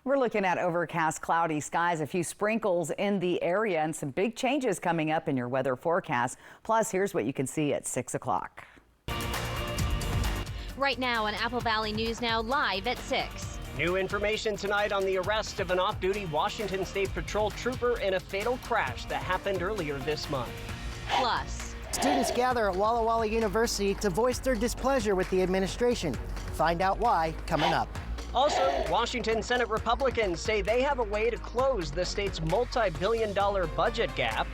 We're looking at overcast, cloudy skies, a few sprinkles in the area, and some big changes coming up in your weather forecast. Plus, here's what you can see at 6 o'clock. Right now on Apple Valley News Now, live at 6. New information tonight on the arrest of an off-duty Washington State Patrol trooper in a fatal crash that happened earlier this month. Plus, students gather at Walla Walla University to voice their displeasure with the administration. Find out why coming up. Also, Washington Senate Republicans say they have a way to close the state's multi-billion-dollar budget gap.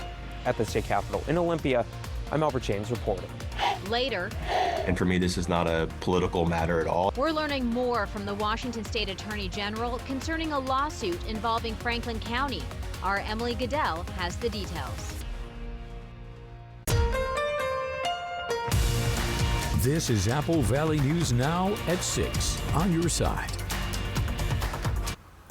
At the state capitol in Olympia, I'm Albert James reporting. Later, and for me, this is not a political matter at all. We're learning more from the Washington State Attorney General concerning a lawsuit involving Franklin County. Our Emily Goodell has the details. This is Apple Valley News Now at 6 on your side.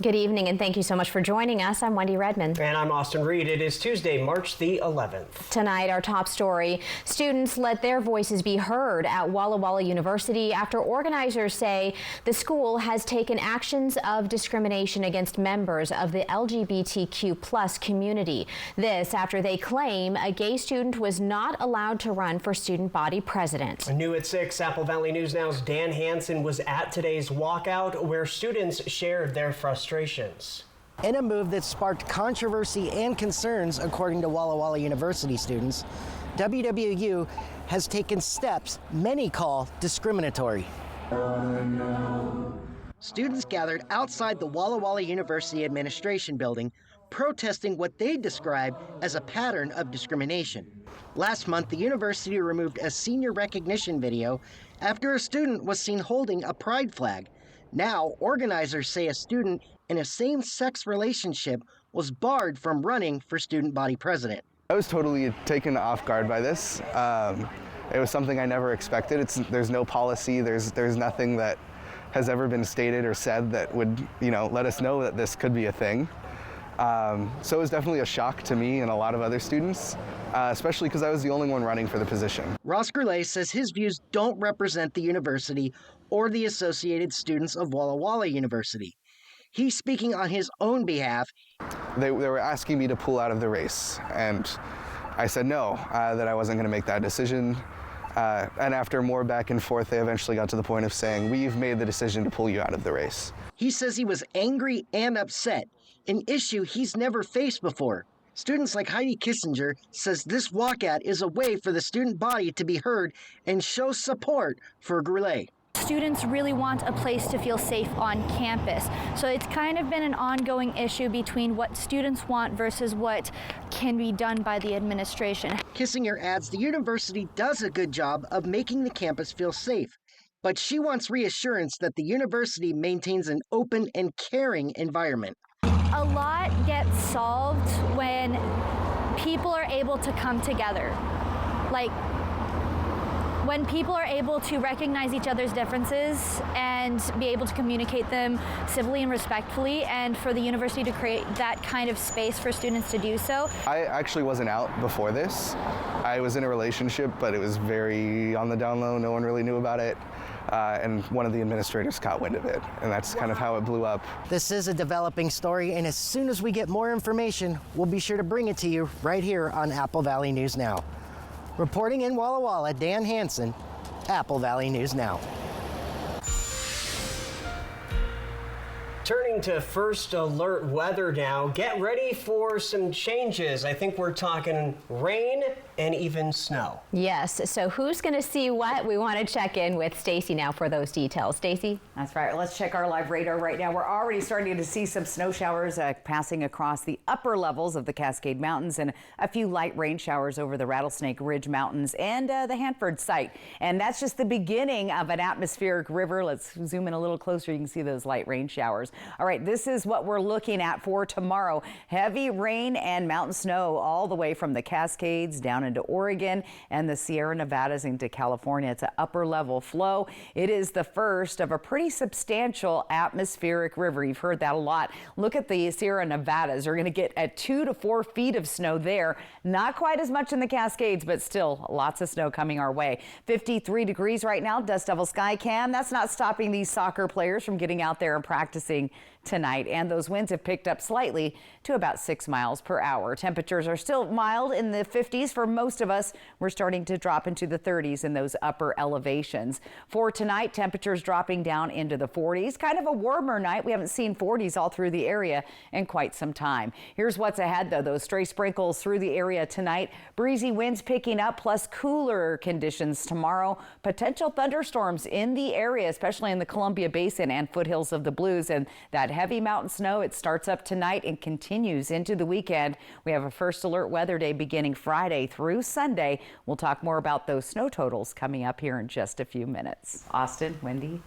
Good evening, and thank you so much for joining us. I'm Wendy Redmond. And I'm Austin Reed. It is Tuesday, March the 11th. Tonight, our top story, students let their voices be heard at Walla Walla University after organizers say the school has taken actions of discrimination against members of the LGBTQ+ community. This after they claim a gay student was not allowed to run for student body president. New at 6, Apple Valley News Now's Dan Hansen was at today's walkout where students shared their frustrations. In a move that sparked controversy and concerns, according to Walla Walla University students, WWU has taken steps many call discriminatory. Students gathered outside the Walla Walla University administration building, protesting what they describe as a pattern of discrimination. Last month, the university removed a senior recognition video after a student was seen holding a pride flag. Now, organizers say a student in a same-sex relationship was barred from running for student body president. I was totally taken off guard by this. It was something I never expected. There's no policy, there's nothing that has ever been stated or said that would, let us know that this could be a thing. So it was definitely a shock to me and a lot of other students, especially because I was the only one running for the position. Ross Gurley says his views don't represent the university or the associated students of Walla Walla University. He's speaking on his own behalf. They were asking me to pull out of the race, and I said no, that I wasn't going to make that decision. And after more back and forth, they eventually got to the point of saying, we've made the decision to pull you out of the race. He says he was angry and upset, an issue he's never faced before. Students like Heidi Kissinger says this walkout is a way for the student body to be heard and show support for Gurley. Students really want a place to feel safe on campus. So it's kind of been an ongoing issue between what students want versus what can be done by the administration. Kissinger adds the university does a good job of making the campus feel safe, but she wants reassurance that the university maintains an open and caring environment. A lot gets solved when people are able to come together. Like, when people are able to recognize each other's differences and be able to communicate them civilly and respectfully, and for the university to create that kind of space for students to do so. I actually wasn't out before this. I was in a relationship, but it was very on the down low. No one really knew about it. And one of the administrators caught wind of it, and that's kind of how it blew up. This is a developing story, and as soon as we get more information, we'll be sure to bring it to you right here on Apple Valley News Now. Reporting in Walla Walla, Dan Hansen, Apple Valley News Now. Turning to first alert weather now, get ready for some changes. I think we're talking rain and even snow. Yes, so who's going to see what? We want to check in with Stacy now for those details. Stacy? That's right. Let's check our live radar right now. We're already starting to see some snow showers passing across the upper levels of the Cascade Mountains and a few light rain showers over the Rattlesnake Ridge Mountains and the Hanford site. And that's just the beginning of an atmospheric river. Let's zoom in a little closer. You can see those light rain showers. All right, this is what we're looking at for tomorrow. Heavy rain and mountain snow all the way from the Cascades down into Oregon and the Sierra Nevadas into California. It's an upper level flow. It is the first of a pretty substantial atmospheric river. You've heard that a lot. Look at the Sierra Nevadas. We're going to get at 2 to 4 feet of snow there. Not quite as much in the Cascades, but still lots of snow coming our way. 53 degrees right now, Dust Devil Sky Cam. That's not stopping these soccer players from getting out there and practicing tonight, and those winds have picked up slightly to about 6 miles per hour. Temperatures are still mild in the 50s for most of us. We're starting to drop into the 30s in those upper elevations. For tonight, temperatures dropping down into the 40s. Kind of a warmer night. We haven't seen 40s all through the area in quite some time. Here's what's ahead, though. Those stray sprinkles through the area tonight. Breezy winds picking up, plus cooler conditions tomorrow. Potential thunderstorms in the area, especially in the Columbia Basin and foothills of the Blues, and that heavy mountain snow. It starts up tonight and continues into the weekend. We have a first alert weather day beginning Friday through Sunday. We'll talk more about those snow totals coming up here in just a few minutes. Austin, Wendy.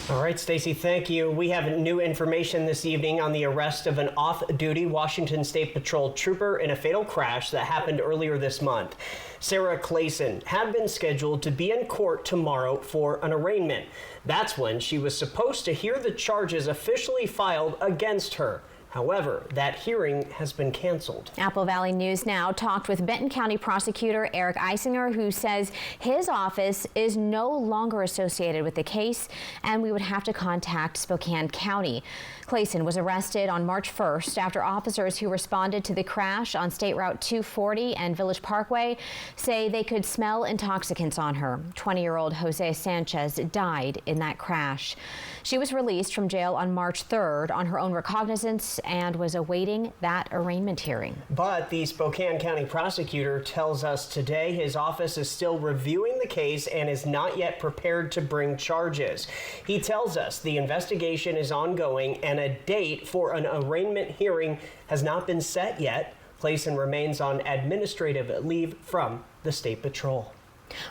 All right, Stacey, thank you. We have new information this evening on the arrest of an off-duty Washington State Patrol trooper in a fatal crash that happened earlier this month. Sarah Clayson had been scheduled to be in court tomorrow for an arraignment. That's when she was supposed to hear the charges officially filed against her. However, that hearing has been canceled. Apple Valley News Now talked with Benton County Prosecutor Eric Eisinger, who says his office is no longer associated with the case, and we would have to contact Spokane County. Clayson was arrested on March 1st after officers who responded to the crash on State Route 240 and Village Parkway say they could smell intoxicants on her. 20-year-old Jose Sanchez died in that crash. She was released from jail on March 3rd on her own recognizance and was awaiting that arraignment hearing. But the Spokane County prosecutor tells us today his office is still reviewing the case and is not yet prepared to bring charges. He tells us the investigation is ongoing and a date for an arraignment hearing has not been set yet. Clayson remains on administrative leave from the State Patrol.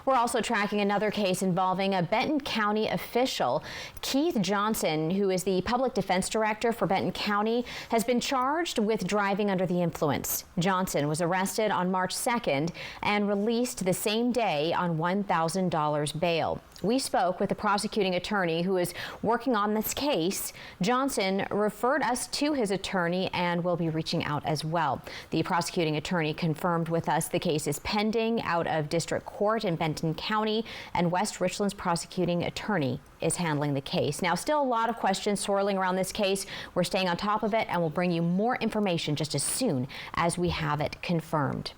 We're also tracking another case involving a Benton County official. Keith Johnson, who is the public defense director for Benton County, has been charged with driving under the influence. Johnson was arrested on March 2nd and released the same day on $1,000 bail. We spoke with the prosecuting attorney who is working on this case. Johnson referred us to his attorney and will be reaching out as well. The prosecuting attorney confirmed with us the case is pending out of district court in Benton County, and West Richland's prosecuting attorney is handling the case. Now, still a lot of questions swirling around this case. We're staying on top of it, and we'll bring you more information just as soon as we have it confirmed.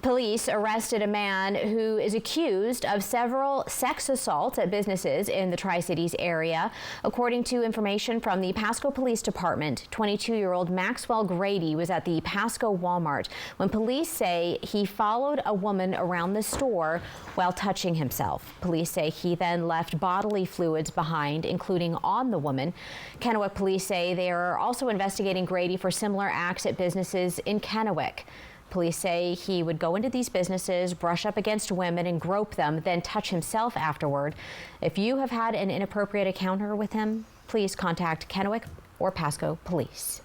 Police arrested a man who is accused of several sex assaults at businesses in the Tri-Cities area. According to information from the Pasco Police Department, 22-year-old Maxwell Grady was at the Pasco Walmart when police say he followed a woman around the store while touching himself. Police say he then left bodily fluids behind, including on the woman. Kennewick police say they are also investigating Grady for similar acts at businesses in Kennewick. Police say he would go into these businesses, brush up against women and grope them, then touch himself afterward. If you have had an inappropriate encounter with him, please contact Kennewick or Pasco Police.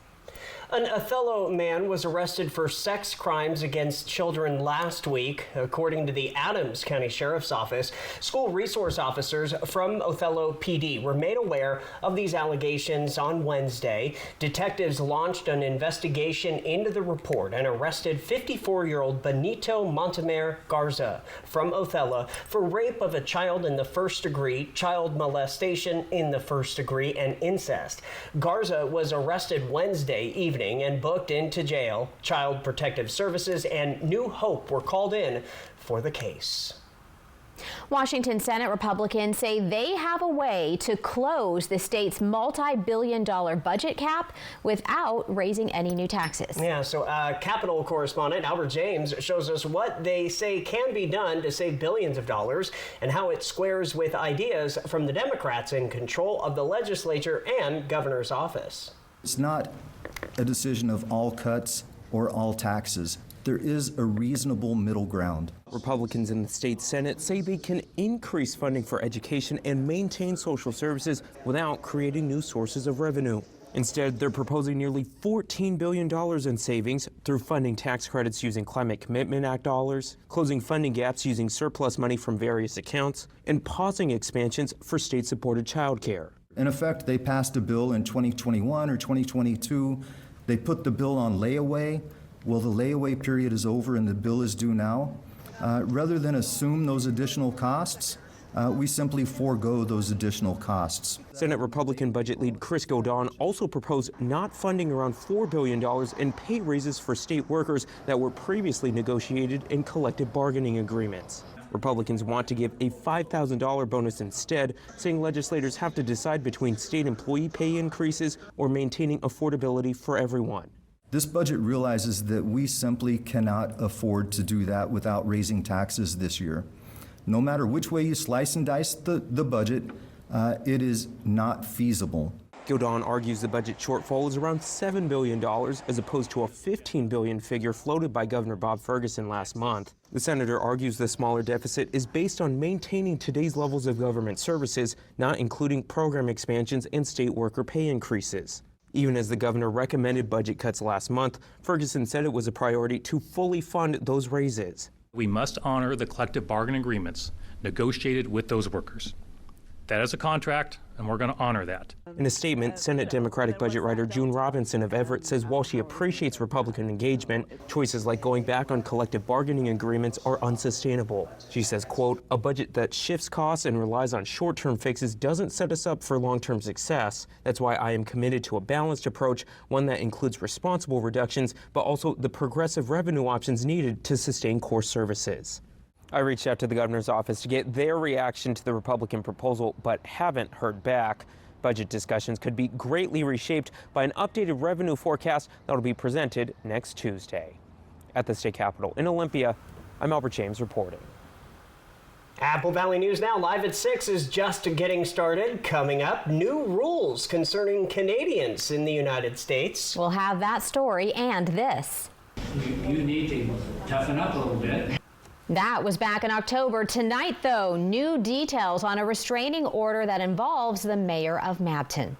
An Othello man was arrested for sex crimes against children last week. According to the Adams County Sheriff's Office, school resource officers from Othello PD were made aware of these allegations on Wednesday. Detectives launched an investigation into the report and arrested 54-year-old Benito Montemer Garza from Othello for rape of a child in the first degree, child molestation in the first degree, and incest. Garza was arrested Wednesday evening and booked into jail. Child Protective Services and New Hope were called in for the case. Washington Senate Republicans say they have a way to close the state's multi-billion-dollar budget cap without raising any new taxes. Yeah, so Capitol correspondent Albert James shows us what they say can be done to save billions of dollars and how it squares with ideas from the Democrats in control of the legislature and governor's office. It's not a decision of all cuts or all taxes. There is a reasonable middle ground. Republicans in the state Senate say they can increase funding for education and maintain social services without creating new sources of revenue. Instead, they're proposing nearly $14 billion in savings through funding tax credits using Climate Commitment Act dollars, closing funding gaps using surplus money from various accounts, and pausing expansions for state-supported childcare. In effect, they passed a bill in 2021 or 2022. They put the bill on layaway. Well, the layaway period is over and the bill is due now. Rather than assume those additional costs, we simply forego those additional costs. Senate Republican budget lead Chris Godon also proposed not funding around $4 billion in pay raises for state workers that were previously negotiated in collective bargaining agreements. Republicans want to give a $5,000 bonus instead, saying legislators have to decide between state employee pay increases or maintaining affordability for everyone. This budget realizes that we simply cannot afford to do that without raising taxes this year. No matter which way you slice and dice the budget, it is not feasible. Godon argues the budget shortfall is around $7 billion as opposed to a $15 billion figure floated by Governor Bob Ferguson last month. The senator argues the smaller deficit is based on maintaining today's levels of government services, not including program expansions and state worker pay increases. Even as the governor recommended budget cuts last month, Ferguson said it was a priority to fully fund those raises. We must honor the collective bargaining agreements negotiated with those workers. That is a contract, and we're going to honor that. In a statement, Senate Democratic budget writer June Robinson of Everett says while she appreciates Republican engagement, choices like going back on collective bargaining agreements are unsustainable. She says, quote, "A budget that shifts costs and relies on short-term fixes doesn't set us up for long-term success. That's why I am committed to a balanced approach, one that includes responsible reductions, but also the progressive revenue options needed to sustain core services." I reached out to the governor's office to get their reaction to the Republican proposal, but haven't heard back. Budget discussions could be greatly reshaped by an updated revenue forecast that will be presented next Tuesday. At the state capitol in Olympia, I'm Albert James reporting. Apple Valley News Now, live at 6 is just getting started. Coming up, new rules concerning Canadians in the United States. We'll have that story and this. You need to toughen up a little bit. That was back in October. Tonight, though, new details on a restraining order that involves the mayor of Mabton.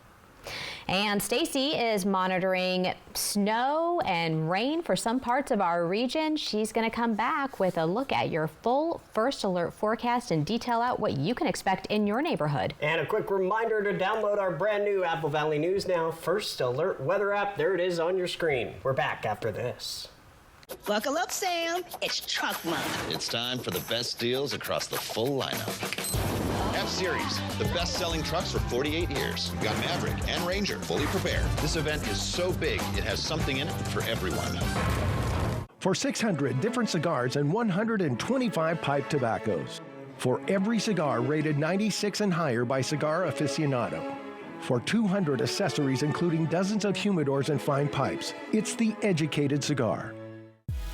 And Stacy is monitoring snow and rain for some parts of our region. She's going to come back with a look at your full First Alert forecast and detail out what you can expect in your neighborhood. And a quick reminder to download our brand new Apple Valley News Now First Alert weather app. There it is on your screen. We're back after this. Buckle up, Sam. It's truck month. It's time for the best deals across the full lineup. F-Series, the best-selling trucks for 48 years. We've got Maverick and Ranger fully prepared. This event is so big, it has something in it for everyone. For 600 different cigars and 125 pipe tobaccos. For every cigar rated 96 and higher by Cigar Aficionado. For 200 accessories, including dozens of humidors and fine pipes. It's the educated cigar.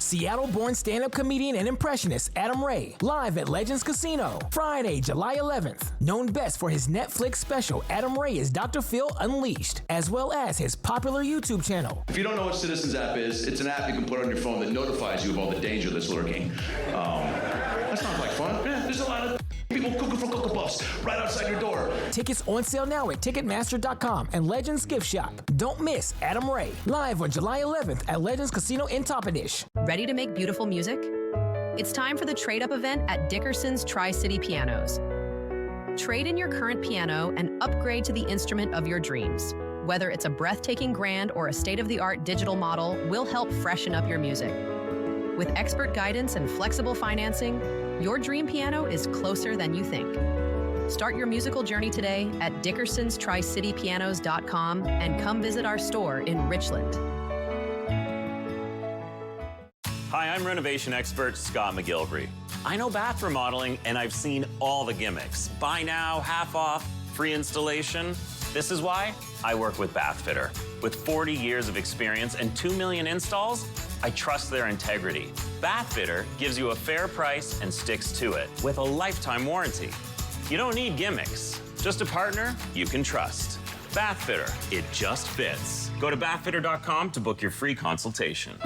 Seattle-born stand-up comedian and impressionist Adam Ray, live at Legends Casino, Friday, July 11th. Known best for his Netflix special, Adam Ray is Dr. Phil Unleashed, as well as his popular YouTube channel. If you don't know what Citizens App is, it's an app you can put on your phone that notifies you of all the danger that's lurking. That sounds like fun. Yeah, there's a lot of people cooking for Cocoa Puffs right outside your door. Tickets on sale now at Ticketmaster.com and Legends Gift Shop. Don't miss Adam Ray, live on July 11th at Legends Casino in Toppenish. Ready to make beautiful music? It's time for the Trade Up event at Dickerson's Tri-City Pianos. Trade in your current piano and upgrade to the instrument of your dreams. Whether it's a breathtaking grand or a state-of-the-art digital model, we'll help freshen up your music. With expert guidance and flexible financing, your dream piano is closer than you think. Start your musical journey today at DickersonsTriCityPianos.com and come visit our store in Richland. Hi, I'm renovation expert Scott McGilvery. I know bath remodeling and I've seen all the gimmicks. Buy now, half off, free installation. This is why I work with Bathfitter. With 40 years of experience and 2 million installs, I trust their integrity. Bathfitter gives you a fair price and sticks to it with a lifetime warranty. You don't need gimmicks, just a partner you can trust. Bathfitter, it just fits. Go to bathfitter.com to book your free consultation.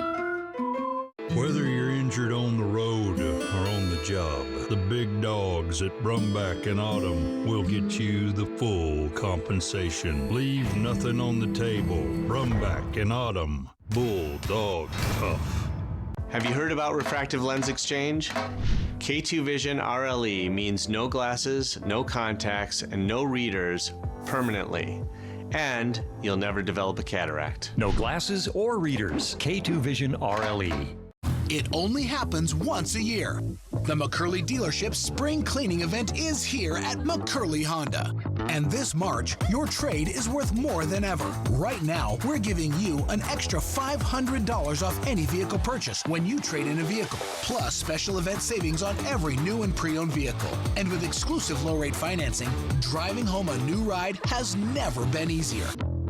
Whether you're injured on the road or on the job, The big dogs at Brumback and Autumn will get you the full compensation. Leave nothing on the table. Brumback and Autumn. Bulldog tough. Have you heard about refractive lens exchange? K2 Vision RLE means no glasses, no contacts, and no readers permanently. And you'll never develop a cataract. No glasses or readers. K2 Vision RLE. It only happens once a year. The McCurley dealership spring cleaning event is here at McCurley Honda. And this March, your trade is worth more than ever. Right now, we're giving you an extra $500 off any vehicle purchase when you trade in a vehicle, plus special event savings on every new and pre-owned vehicle. And with exclusive low-rate financing, driving home a new ride has never been easier.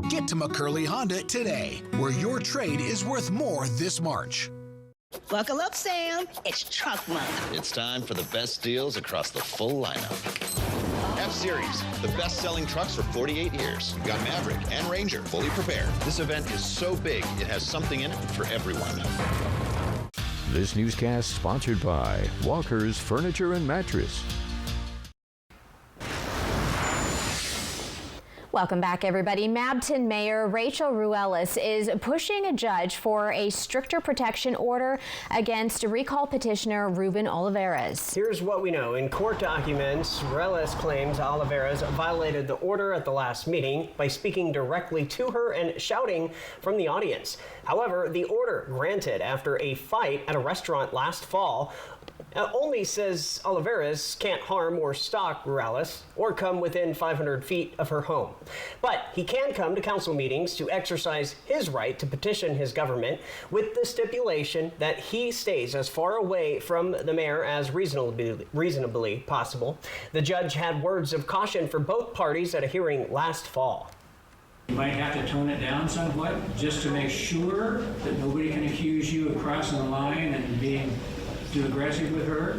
Get to McCurley Honda today, where your trade is worth more this March. Buckle up, Sam. It's truck month. It's time for the best deals across the full lineup. F-Series, the best-selling trucks for 48 years. We've got Maverick and Ranger fully prepared. This event is so big, it has something in it for everyone. This newscast sponsored by Walker's Furniture and Mattress. Welcome back, everybody. Mabton Mayor Rachel Ruelas is pushing a judge for a stricter protection order against recall petitioner Ruben Olivares. Here's what we know. In court documents, Ruelas claims Olivares violated the order at the last meeting by speaking directly to her and shouting from the audience. However, the order granted after a fight at a restaurant last fall only says Olivares can't harm or stalk Ruelas or come within 500 feet of her home. But he can come to council meetings to exercise his right to petition his government with the stipulation that he stays as far away from the mayor as reasonably possible. The judge had words of caution for both parties at a hearing last fall. You might have to tone it down somewhat just to make sure that nobody can accuse you of crossing the line and being too aggressive with her.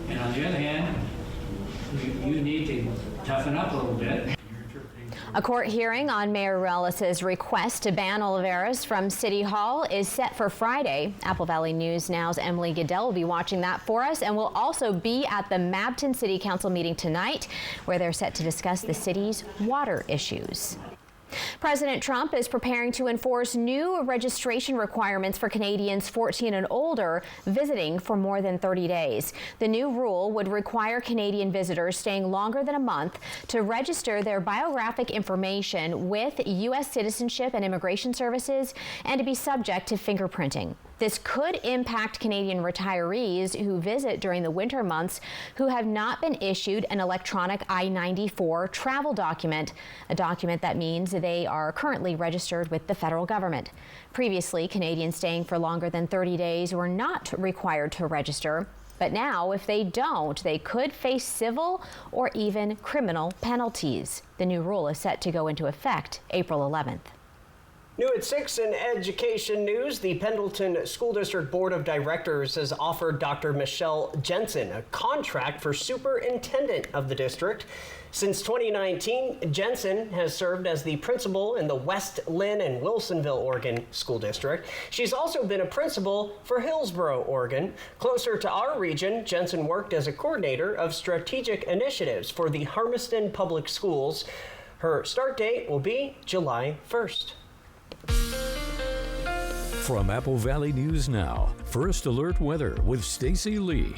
And on the other hand, you need to toughen up a little bit. A court hearing on Mayor Ruelas' request to ban Olivares from City Hall is set for Friday. Apple Valley News Now's Emily Goodell will be watching that for us and will also be at the Mabton City Council meeting tonight, where they're set to discuss the city's water issues. President Trump is preparing to enforce new registration requirements for Canadians 14 and older visiting for more than 30 days. The new rule would require Canadian visitors staying longer than a month to register their biographic information with U.S. Citizenship and Immigration Services and to be subject to fingerprinting. This could impact Canadian retirees who visit during the winter months who have not been issued an electronic I-94 travel document, a document that means they are currently registered with the federal government. Previously, Canadians staying for longer than 30 days were not required to register. But now, if they don't, they could face civil or even criminal penalties. The new rule is set to go into effect April 11th. New at 6 in education news, the Pendleton School District Board of Directors has offered Dr. Michelle Jensen a contract for superintendent of the district. Since 2019, Jensen has served as the principal in the West Lynn and Wilsonville, Oregon School District. She's also been a principal for Hillsboro, Oregon. Closer to our region, Jensen worked as a coordinator of strategic initiatives for the Hermiston Public Schools. Her start date will be July 1st. From Apple Valley News Now, First Alert Weather with Stacy Lee.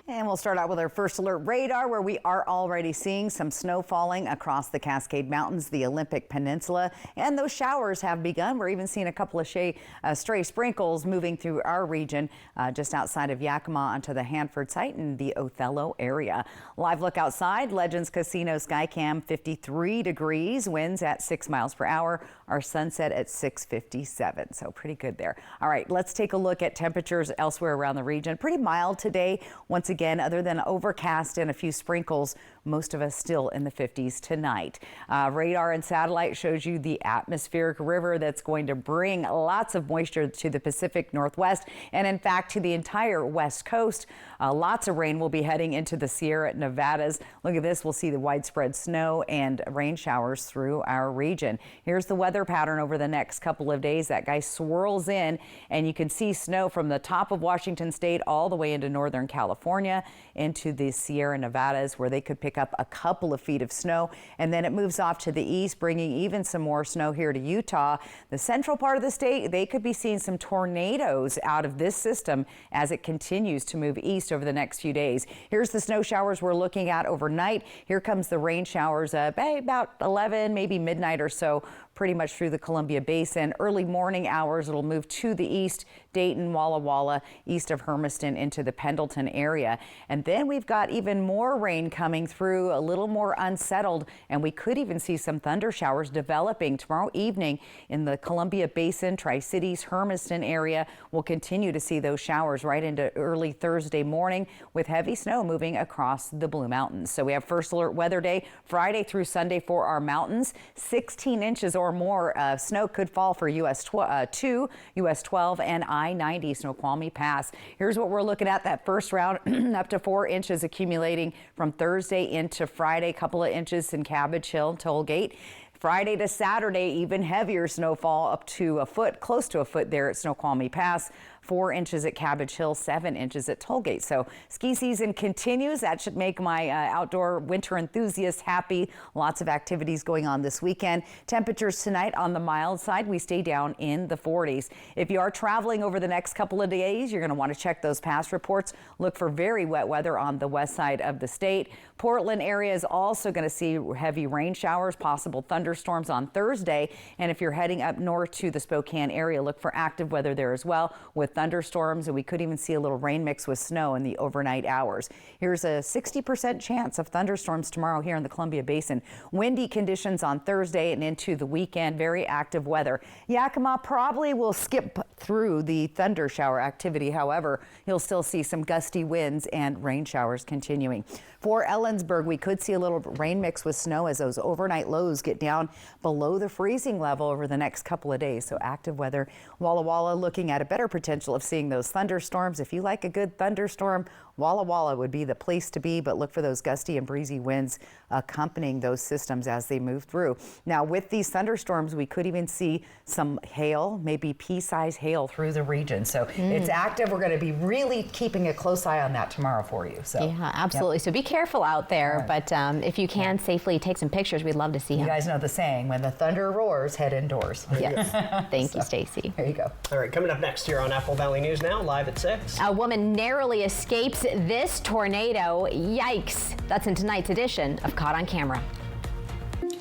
And we'll start out with our first alert radar, where we are already seeing some snow falling across the Cascade Mountains, the Olympic Peninsula, and those showers have begun. We're even seeing a couple of stray sprinkles moving through our region just outside of Yakima onto the Hanford site in the Othello area. Live look outside, Legends Casino Skycam, 53 degrees, winds at 6 miles per hour. Our sunset at 6:57, so pretty good there. All right, let's take a look at temperatures elsewhere around the region. Pretty mild today. Once again, other than overcast and a few sprinkles, most of us still in the 50s tonight. Radar and satellite shows you the atmospheric river that's going to bring lots of moisture to the Pacific Northwest and in fact to the entire West Coast. Lots of rain will be heading into the Sierra Nevadas. Look at this. We'll see the widespread snow and rain showers through our region. Here's the weather pattern over the next couple of days. That guy swirls in and you can see snow from the top of Washington State all the way into Northern California. California into the Sierra Nevadas, where they could pick up a couple of feet of snow. And then it moves off to the east, bringing even some more snow here to Utah. The central part of the state, they could be seeing some tornadoes out of this system as it continues to move east over the next few days. Here's the snow showers we're looking at overnight. Here comes the rain showers about 11, maybe midnight or so, pretty much through the Columbia Basin. Early morning hours, it'll move to the east, Dayton, Walla Walla, east of Hermiston into the Pendleton area. And then we've got even more rain coming through, a little more unsettled, and we could even see some thunder showers developing tomorrow evening in the Columbia Basin, Tri-Cities, Hermiston area. We'll continue to see those showers right into early Thursday morning with heavy snow moving across the Blue Mountains. So we have first alert weather day Friday through Sunday for our mountains. 16 inches or more snow could fall for US 2, US 12, and I-90 Snoqualmie Pass. Here's what we're looking at that first round, up to 4 inches accumulating from Thursday into Friday, couple of inches in Cabbage Hill, Tollgate. Friday to Saturday, even heavier snowfall up to a foot, close to a foot there at Snoqualmie Pass. 4 inches at Cabbage Hill, 7 inches at Tollgate. So ski season continues. That should make my outdoor winter enthusiasts happy. Lots of activities going on this weekend. Temperatures tonight on the mild side, we stay down in the 40s. If you are traveling over the next couple of days, you're going to want to check those past reports. Look for very wet weather on the west side of the state. Portland area is also going to see heavy rain showers, possible thunderstorms on Thursday. And if you're heading up north to the Spokane area, look for active weather there as well with thunderstorms, and we could even see a little rain mix with snow in the overnight hours. Here's a 60% chance of thunderstorms tomorrow here in the Columbia Basin. Windy conditions on Thursday and into the weekend. Very active weather. Yakima probably will skip through the thunder shower activity. However, you'll still see some gusty winds and rain showers continuing. For Ellensburg, we could see a little rain mix with snow as those overnight lows get down below the freezing level over the next couple of days. So active weather. Walla Walla looking at a better potential of seeing those thunderstorms. If you like a good thunderstorm, Walla Walla would be the place to be, but look for those gusty and breezy winds accompanying those systems as they move through. Now, with these thunderstorms, we could even see some hail, maybe pea-sized hail through the region. So it's active. We're going to be really keeping a close eye on that tomorrow for you. So yeah, absolutely. Yep. So be careful out there, but if you can safely take some pictures, we'd love to see them. You guys know the saying, when the thunder roars, head indoors. Yes. Thank you, Stacy. There you go. All right, coming up next here on Apple Valley News Now, live at 6. A woman narrowly escapes this tornado. Yikes. That's in tonight's edition of Caught on Camera.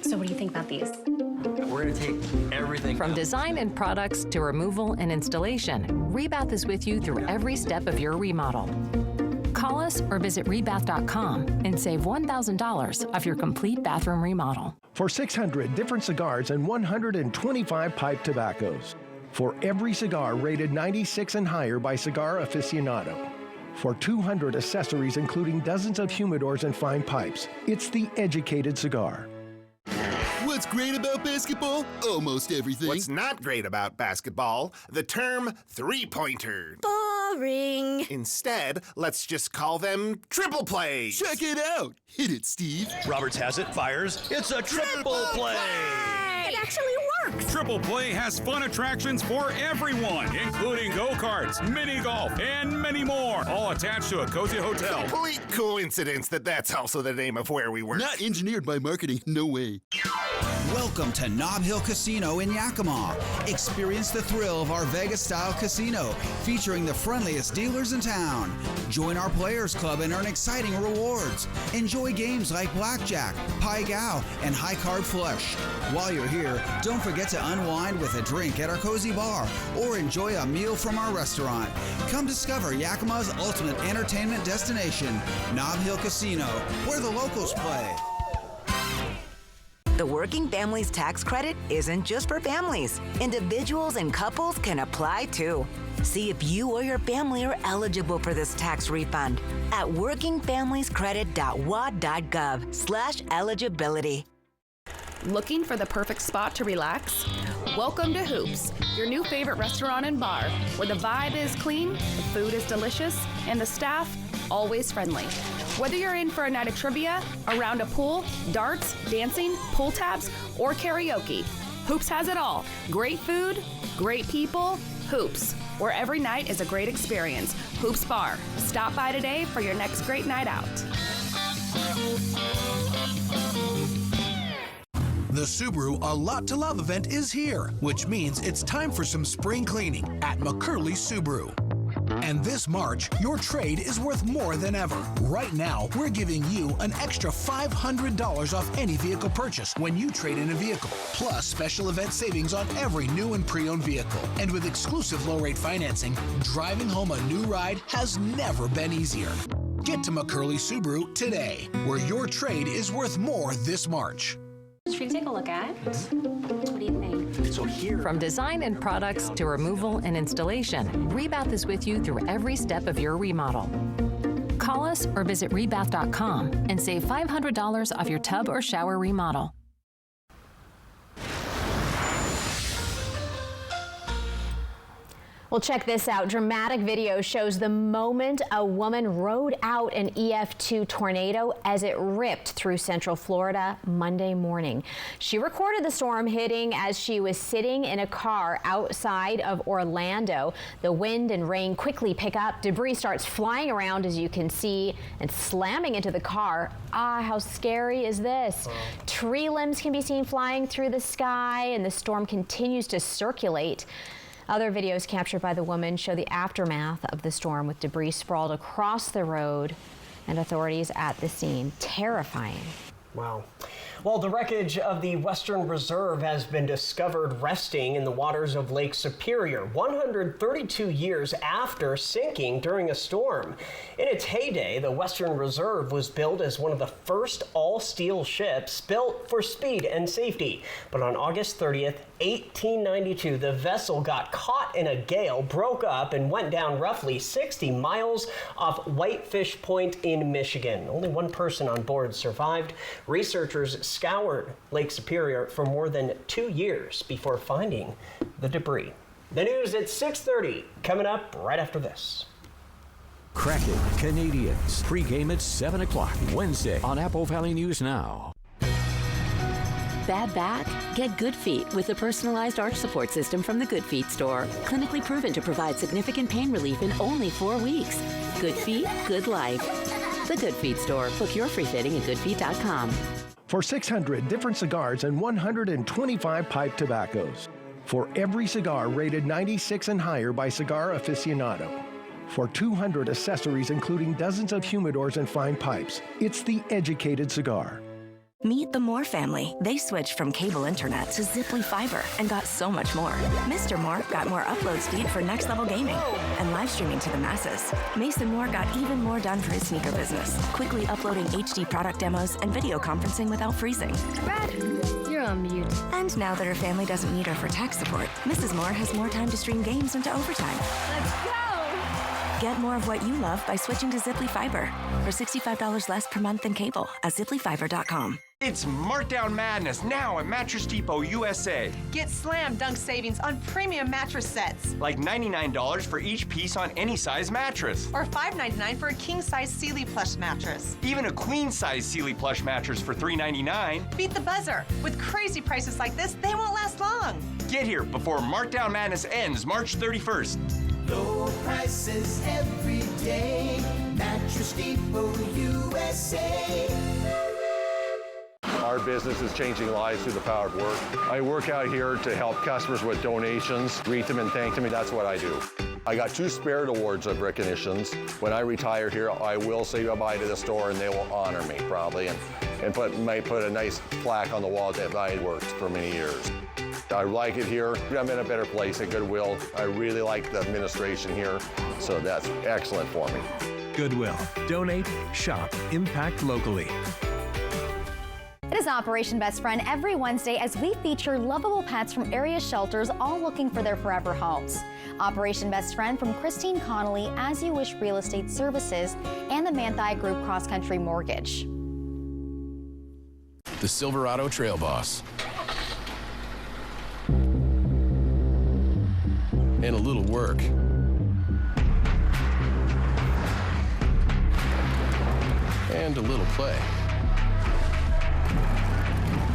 So what do you think about these? We're going to take everything. From design and products to removal and installation, Rebath is with you through every step of your remodel. Call us or visit rebath.com and save $1,000 off your complete bathroom remodel. For 600 different cigars and 125 pipe tobaccos. For every cigar rated 96 and higher by Cigar Aficionado. For 200 accessories, including dozens of humidors and fine pipes. It's the educated cigar. What's great about basketball? Almost everything. What's not great about basketball? The term three-pointer. Boring. Instead, let's just call them triple plays. Check it out. Hit it, Steve. Roberts has it, fires. It's a triple play. It actually works. Triple Play has fun attractions for everyone, including go-karts, mini golf, and many more, all attached to a cozy hotel. Complete coincidence that that's also the name of where we work. Not engineered by marketing, no way. Welcome to Nob Hill Casino in Yakima. Experience the thrill of our Vegas-style casino, featuring the friendliest dealers in town. Join our Players Club and earn exciting rewards. Enjoy games like Blackjack, Pai Gow, and High Card Flush. While you're here, don't forget to unwind with a drink at our cozy bar or enjoy a meal from our restaurant. Come discover Yakima's ultimate entertainment destination, Nob Hill Casino, where the locals play. The Working Families Tax Credit isn't just for families. Individuals and couples can apply too. See if you or your family are eligible for this tax refund at workingfamiliescredit.wad.gov/eligibility. Looking for the perfect spot to relax? Welcome to Hoops, your new favorite restaurant and bar, where the vibe is clean, the food is delicious, and the staff always friendly. Whether you're in for a night of trivia, a round of pool, darts, dancing, pull tabs, or karaoke, Hoops has it all. Great food, great people, Hoops, where every night is a great experience. Hoops Bar. Stop by today for your next great night out. The Subaru A Lot to Love event is here, which means it's time for some spring cleaning at McCurley Subaru. And this March, your trade is worth more than ever. Right now, we're giving you an extra $500 off any vehicle purchase when you trade in a vehicle, plus special event savings on every new and pre-owned vehicle. And with exclusive low-rate financing, driving home a new ride has never been easier. Get to McCurley Subaru today, where your trade is worth more this March. Should we take a look at? What do you think? So here, from design and products to removal and installation, Rebath is with you through every step of your remodel. Call us or visit rebath.com and save $500 off your tub or shower remodel. Well, check this out. Dramatic video shows the moment a woman rode out an EF2 tornado as it ripped through Central Florida Monday morning. She recorded the storm hitting as she was sitting in a car outside of Orlando. The wind and rain quickly pick up. Debris starts flying around, as you can see, and slamming into the car. How scary is this? Tree limbs can be seen flying through the sky, and the storm continues to circulate. Other videos captured by the woman show the aftermath of the storm, with debris sprawled across the road and authorities at the scene. Terrifying. Wow. Well, the wreckage of the Western Reserve has been discovered resting in the waters of Lake Superior 132 years after sinking during a storm. In its heyday, the Western Reserve was built as one of the first all-steel ships built for speed and safety. But on August 30th, 1892, the vessel got caught in a gale, broke up, and went down roughly 60 miles off Whitefish Point in Michigan. Only one person on board survived. Researchers scoured Lake Superior for more than 2 years before finding the debris. The news at 6:30, coming up right after this. Kraken Canadians. Pre-game at 7 o'clock Wednesday on Apple Valley News Now. Bad back? Get Good Feet with a personalized arch support system from the Good Feet store. Clinically proven to provide significant pain relief in only 4 weeks. Good Feet, good life. The Good Feet store. Book your free fitting at goodfeet.com. For 600 different cigars and 125 pipe tobaccos. For every cigar rated 96 and higher by Cigar Aficionado. For 200 accessories including dozens of humidors and fine pipes. It's the educated cigar. Meet the Moore family. They switched from cable internet to Ziply Fiber and got so much more. Mr. Moore got more upload speed for next-level gaming and live streaming to the masses. Mason Moore got even more done for his sneaker business, quickly uploading HD product demos and video conferencing without freezing. Brad, you're on mute. And now that her family doesn't need her for tech support, Mrs. Moore has more time to stream games into overtime. Let's go! Get more of what you love by switching to Ziply Fiber for $65 less per month than cable at ziplyfiber.com. It's Markdown Madness now at Mattress Depot USA. Get slam dunk savings on premium mattress sets. Like $99 for each piece on any size mattress. Or $5.99 for a king-size Sealy plush mattress. Even a queen-size Sealy plush mattress for $3.99. Beat the buzzer. With crazy prices like this, they won't last long. Get here before Markdown Madness ends March 31st. Low prices every day. Mattress Depot USA. Our business is changing lives through the power of work. I work out here to help customers with donations, greet them and thank them, and that's what I do. I got 2 Spirit Awards of recognitions. When I retire here, I will say goodbye to the store and they will honor me probably and might put a nice plaque on the wall that I worked for many years. I like it here. I'm in a better place at Goodwill. I really like the administration here, so that's excellent for me. Goodwill. Donate, shop, impact locally. It is Operation Best Friend every Wednesday as we feature lovable pets from area shelters all looking for their forever homes. Operation Best Friend from Christine Connolly, As You Wish Real Estate Services, and the Manthai Group Cross Country Mortgage. The Silverado Trail Boss. And a little work. And a little play.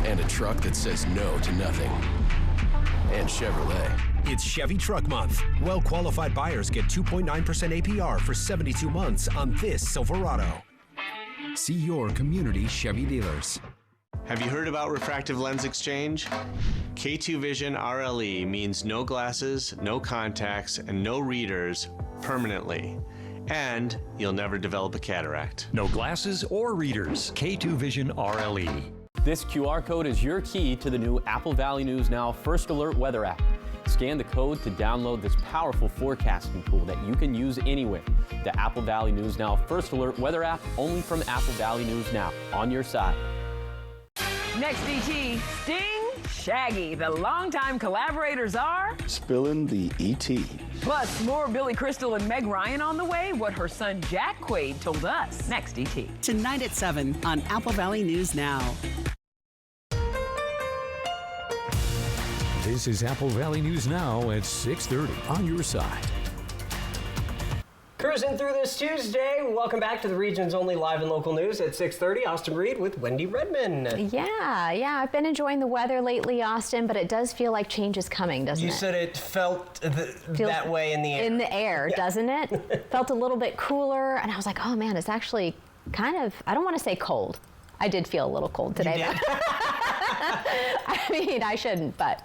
And a truck that says no to nothing. And Chevrolet. It's Chevy Truck Month. Well-qualified buyers get 2.9% APR for 72 months on this Silverado. See your community Chevy dealers. Have you heard about refractive lens exchange? K2 Vision RLE means no glasses, no contacts, and no readers permanently. And you'll never develop a cataract. No glasses or readers. K2 Vision RLE. This QR code is your key to the new Apple Valley News Now First Alert weather app. Scan the code to download this powerful forecasting tool that you can use anywhere. The Apple Valley News Now First Alert weather app, only from Apple Valley News Now, on your side. Next DT, Sting, Shaggy. The longtime collaborators are spilling the ET. Plus, more Billy Crystal and Meg Ryan on the way. What her son Jack Quaid told us. Next DT. Tonight at 7 on Apple Valley News Now. This is Apple Valley News Now at 6:30 on your side. Cruising through this Tuesday. Welcome back to the region's only live and local news at 6:30. Austin Reed with Wendy Redman. Yeah, I've been enjoying the weather lately, Austin, but it does feel like change is coming, doesn't it? You said it felt that way in the air. In the air, yeah. Doesn't it? Felt a little bit cooler, and I was like, oh man, it's actually kind of, I don't want to say cold. I did feel a little cold today. You did? I mean, I shouldn't, but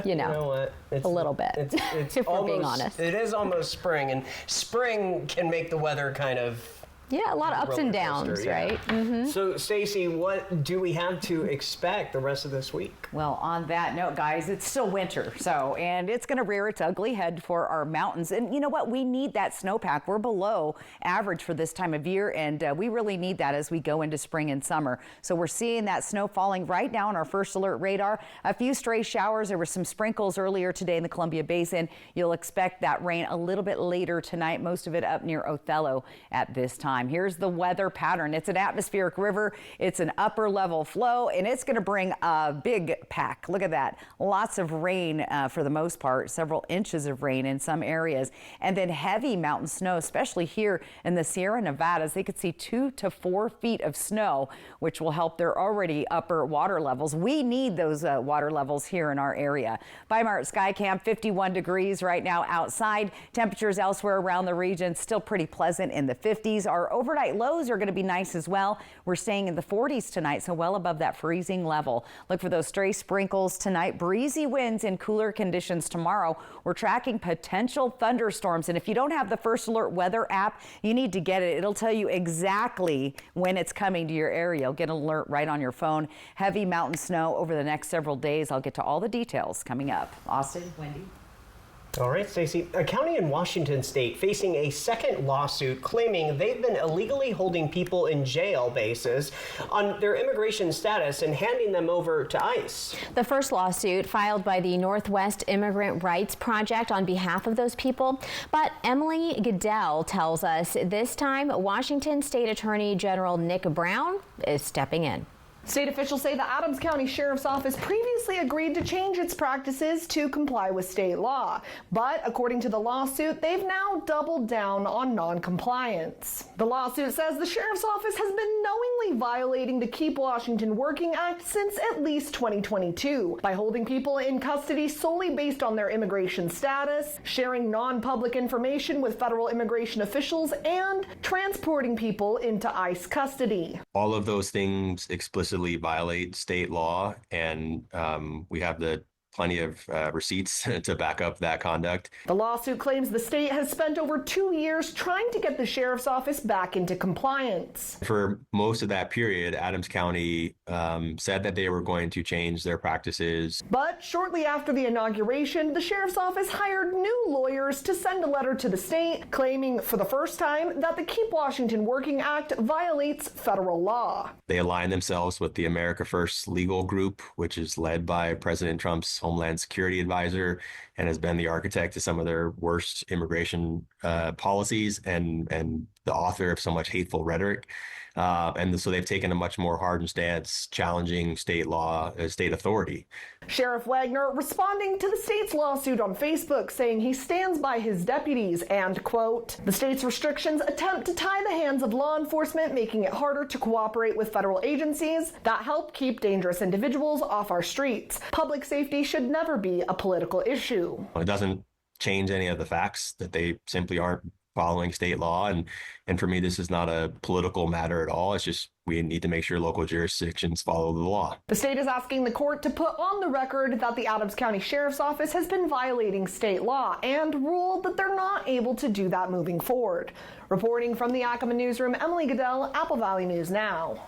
you know what? It's, a little bit, it's if almost, we're being honest. It is almost spring, and spring can make the weather kind of... Yeah, a lot of ups and downs, yeah. right? Mm-hmm. So, Stacey, what do we have to expect the rest of this week? Well, on that note, guys, it's still winter, and it's going to rear its ugly head for our mountains. And you know what? We need that snowpack. We're below average for this time of year, and we really need that as we go into spring and summer. So we're seeing that snow falling right now on our first alert radar. A few stray showers. There were some sprinkles earlier today in the Columbia Basin. You'll expect that rain a little bit later tonight, most of it up near Othello at this time. Here's the weather pattern. It's an atmospheric river. It's an upper level flow, and it's going to bring a big pack. Look at that. Lots of rain for the most part, several inches of rain in some areas, and then heavy mountain snow, especially here in the Sierra Nevadas. They could see 2 to 4 feet of snow, which will help their already upper water levels. We need those water levels here in our area. Weimar Sky Camp, 51 degrees right now outside. Temperatures elsewhere around the region still pretty pleasant in the 50s. Our overnight lows are going to be nice as well. We're staying in the 40s tonight, so well above that freezing level. Look for those stray sprinkles tonight. Breezy winds and cooler conditions tomorrow. We're tracking potential thunderstorms, and if you don't have the First Alert weather app, you need to get it. It'll tell you exactly when it's coming to your area. You'll get an alert right on your phone. Heavy mountain snow over the next several days. I'll get to all the details coming up. Austin, Wendy. All right, Stacey. A county in Washington state facing a second lawsuit claiming they've been illegally holding people in jail bases on their immigration status and handing them over to ICE. The first lawsuit filed by the Northwest Immigrant Rights Project on behalf of those people. But Emily Goodell tells us this time Washington State Attorney General Nick Brown is stepping in. State officials say the Adams County Sheriff's Office previously agreed to change its practices to comply with state law. But according to the lawsuit, they've now doubled down on non-compliance. The lawsuit says the Sheriff's Office has been knowingly violating the Keep Washington Working Act since at least 2022 by holding people in custody solely based on their immigration status, sharing non-public information with federal immigration officials, and transporting people into ICE custody. All of those things explicitly violate state law, and we have plenty of receipts to back up that conduct. The lawsuit claims the state has spent over 2 years trying to get the sheriff's office back into compliance. For most of that period, Adams County said that they were going to change their practices. But shortly after the inauguration, the sheriff's office hired new lawyers to send a letter to the state claiming for the first time that the Keep Washington Working Act violates federal law. They align themselves with the America First legal group, which is led by President Trump's Homeland Security advisor and has been the architect of some of their worst immigration policies and the author of so much hateful rhetoric. And so they've taken a much more hardened stance, challenging state law, state authority. Sheriff Wagner responding to the state's lawsuit on Facebook, saying he stands by his deputies and, quote, the state's restrictions attempt to tie the hands of law enforcement, making it harder to cooperate with federal agencies that help keep dangerous individuals off our streets. Public safety should never be a political issue. It doesn't change any of the facts that they simply aren't following state law. And for me, this is not a political matter at all. It's just we need to make sure local jurisdictions follow the law. The state is asking the court to put on the record that the Adams County Sheriff's Office has been violating state law and ruled that they're not able to do that moving forward. Reporting from the Yakima newsroom, Emily Goodell, Apple Valley News Now.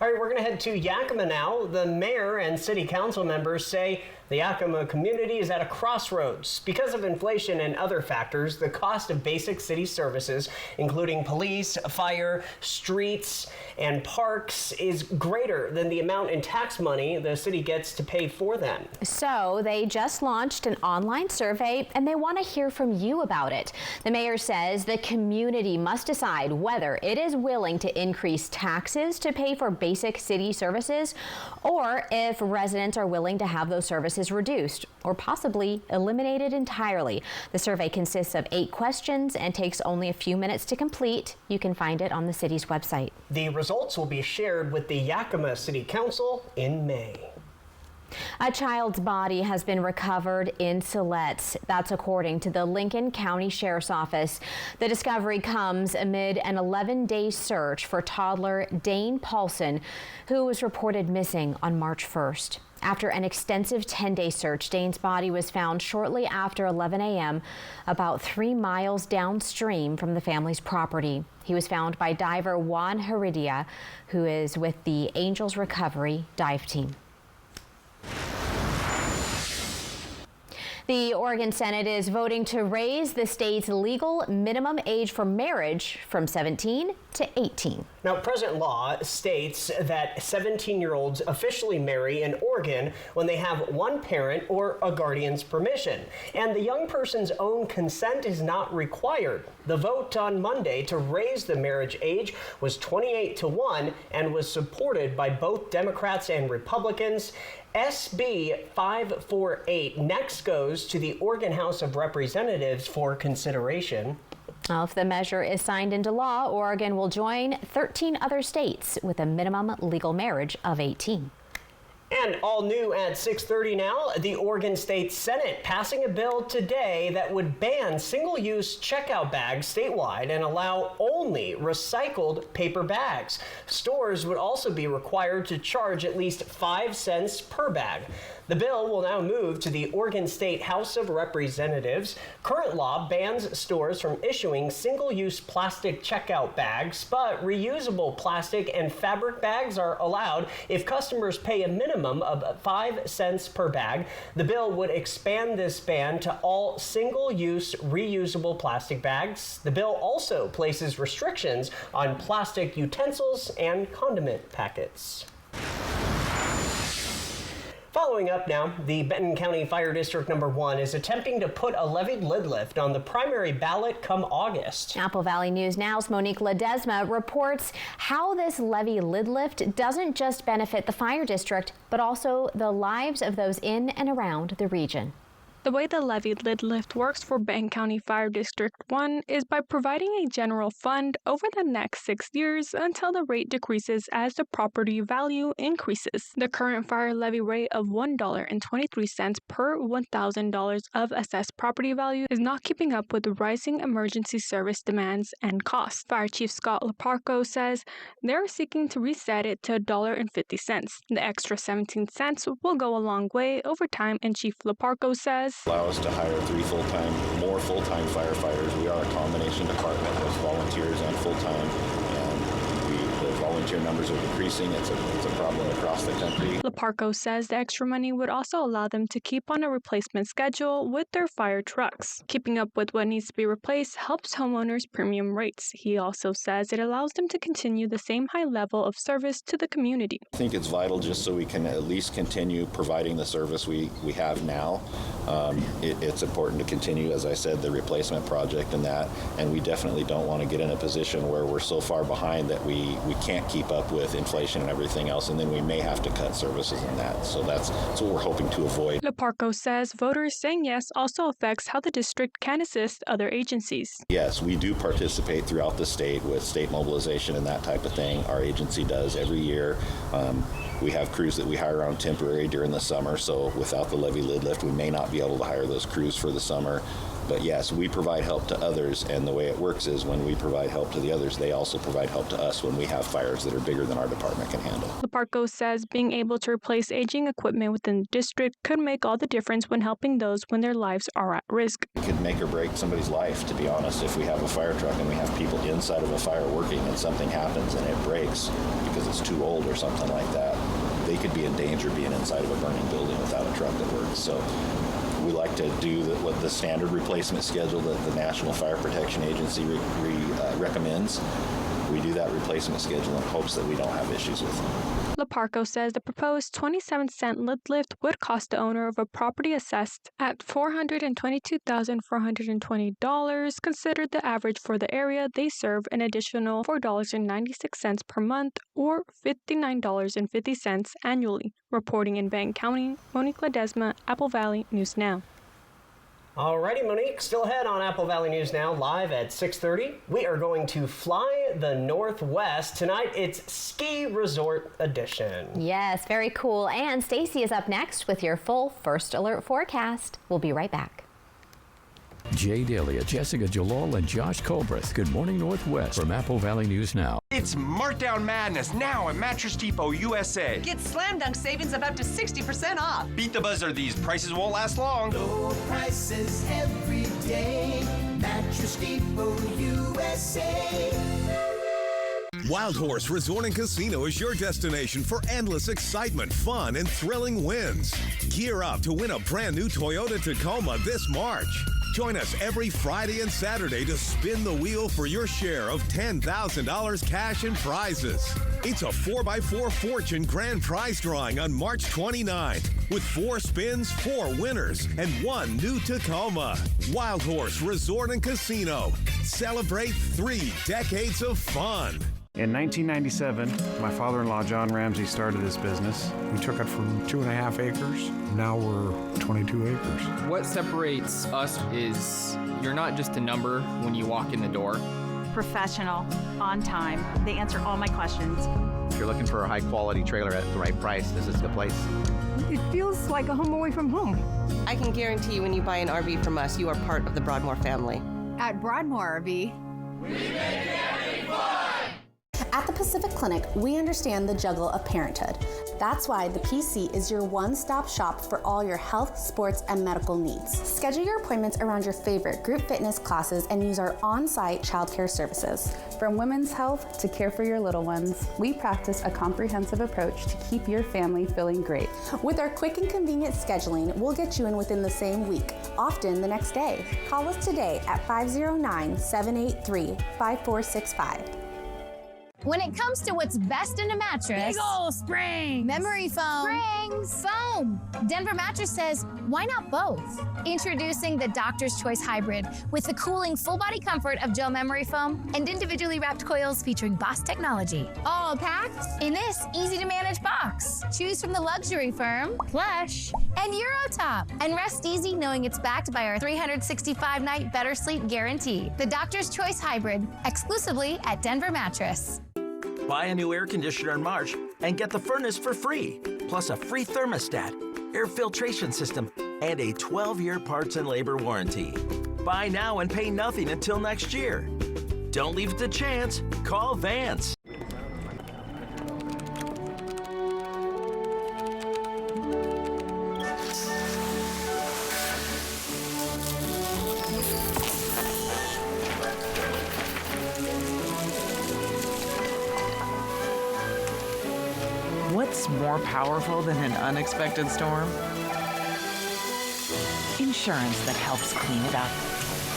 All right, we're going to head to Yakima now. The mayor and city council members say the Yakima community is at a crossroads. Because of inflation and other factors, the cost of basic city services, including police, fire, streets, and parks, is greater than the amount in tax money the city gets to pay for them. So they just launched an online survey, and they want to hear from you about it. The mayor says the community must decide whether it is willing to increase taxes to pay for basic city services, or if residents are willing to have those services reduced or possibly eliminated entirely. The survey consists of 8 questions and takes only a few minutes to complete. You can find it on the city's website. The results will be shared with the Yakima City Council in May. A child's body has been recovered in Siletz. That's according to the Lincoln County Sheriff's Office. The discovery comes amid an 11-day search for toddler Dane Paulson, who was reported missing on March 1st. After an extensive 10-day search, Dane's body was found shortly after 11 a.m., about 3 miles downstream from the family's property. He was found by diver Juan Heredia, who is with the Angels Recovery Dive Team. The Oregon Senate is voting to raise the state's legal minimum age for marriage from 17 to 18. Now, present law states that 17-year-olds officially marry in Oregon when they have one parent or a guardian's permission, and the young person's own consent is not required. The vote on Monday to raise the marriage age was 28-1 and was supported by both Democrats and Republicans. SB 548 next goes to the Oregon House of Representatives for consideration. Well, if the measure is signed into law, Oregon will join 13 other states with a minimum legal marriage of 18. And all new at 6:30 now, the Oregon State Senate passing a bill today that would ban single-use checkout bags statewide and allow only recycled paper bags. Stores would also be required to charge at least 5 cents per bag. The bill will now move to the Oregon State House of Representatives. Current law bans stores from issuing single-use plastic checkout bags, but reusable plastic and fabric bags are allowed if customers pay a minimum of 5 cents per bag. The bill would expand this ban to all single-use reusable plastic bags. The bill also places restrictions on plastic utensils and condiment packets. Following up now, the Benton County Fire District number 1 is attempting to put a levied lid lift on the primary ballot come August. Apple Valley News Now's Monique Ledesma reports how this levy lid lift doesn't just benefit the fire district, but also the lives of those in and around the region. The way the levy lid lift works for Benton County Fire District 1 is by providing a general fund over the next 6 years until the rate decreases as the property value increases. The current fire levy rate of $1.23 per $1,000 of assessed property value is not keeping up with the rising emergency service demands and costs. Fire Chief Scott Leparco says they're seeking to reset it to $1.50. The extra 17 cents will go a long way over time, and Chief Leparco says allow us to hire more full-time firefighters. We are a combination department with volunteers and full-time, and the volunteers volunteer numbers are decreasing. It's a problem across the country. Leparco says the extra money would also allow them to keep on a replacement schedule with their fire trucks. Keeping up with what needs to be replaced helps homeowners' premium rates. He also says it allows them to continue the same high level of service to the community. I think it's vital just so we can at least continue providing the service we have now. It's important to continue, as I said, the replacement project and that, and we definitely don't want to get in a position where we're so far behind that we can't keep up with inflation and everything else, and then we may have to cut services in that. So that's what we're hoping to avoid. Leparco says voters saying yes also affects how the district can assist other agencies. Yes, we do participate throughout the state with state mobilization and that type of thing. Our agency does every year. We have crews that we hire on temporary during the summer, so without the levy lid lift, we may not be able to hire those crews for the summer. But yes, we provide help to others, and the way it works is when we provide help to the others, they also provide help to us when we have fires that are bigger than our department can handle. Leparco says being able to replace aging equipment within the district could make all the difference when helping those when their lives are at risk. It could make or break somebody's life, to be honest. If we have a fire truck and we have people inside of a fire working and something happens and it breaks because it's too old or something like that, they could be in danger being inside of a burning building without a truck that works. So we like to do what the standard replacement schedule that the National Fire Protection Agency recommends. We do that replacement schedule in hopes that we don't have issues with them. Leparco says the proposed 27-cent lid lift would cost the owner of a property assessed at $422,420, considered the average for the area they serve, an additional $4.96 per month or $59.50 annually. Reporting in Benton County, Monique Ledesma, Apple Valley News Now. Alrighty, Monique, still ahead on Apple Valley News Now, live at 6:30. We are going to fly the Northwest. Tonight, it's Ski Resort Edition. Yes, very cool. And Stacy is up next with your full First Alert forecast. We'll be right back. Jay Delia, Jessica Jalal, and Josh Colbreth. Good morning, Northwest from Apple Valley News Now. It's Markdown Madness now at Mattress Depot USA. Get slam dunk savings of up to 60% off. Beat the buzzer, these prices won't last long. Low prices every day. Mattress Depot USA. Wild Horse Resort and Casino is your destination for endless excitement, fun, and thrilling wins. Gear up to win a brand new Toyota Tacoma this March. Join us every Friday and Saturday to spin the wheel for your share of $10,000 cash and prizes. It's a 4x4 Fortune grand prize drawing on March 29th with 4 spins, 4 winners, and 1 new Tacoma. Wild Horse Resort and Casino. Celebrate 3 decades of fun. In 1997, my father-in-law, John Ramsey, started this business. We took it from 2.5 acres. Now we're 22 acres. What separates us is you're not just a number when you walk in the door. Professional, on time. They answer all my questions. If you're looking for a high-quality trailer at the right price, this is the place. It feels like a home away from home. I can guarantee you when you buy an RV from us, you are part of the Broadmoor family. At Broadmoor RV, we make camping fun! At the Pacific Clinic, we understand the juggle of parenthood. That's why the PC is your one-stop shop for all your health, sports, and medical needs. Schedule your appointments around your favorite group fitness classes and use our on-site childcare services. From women's health to care for your little ones, we practice a comprehensive approach to keep your family feeling great. With our quick and convenient scheduling, we'll get you in within the same week, often the next day. Call us today at 509-783-5465. When it comes to what's best in a mattress, big ol' springs, memory foam, springs, foam. Denver Mattress says, why not both? Introducing the Doctor's Choice Hybrid with the cooling full body comfort of gel memory foam and individually wrapped coils featuring Boss technology. All packed in this easy to manage box. Choose from the luxury firm, Plush, and Eurotop. And rest easy knowing it's backed by our 365-night better sleep guarantee. The Doctor's Choice Hybrid, exclusively at Denver Mattress. Buy a new air conditioner in March and get the furnace for free, plus a free thermostat, air filtration system, and a 12-year parts and labor warranty. Buy now and pay nothing until next year. Don't leave it to chance. Call Vance. more powerful than an unexpected storm? Insurance that helps clean it up.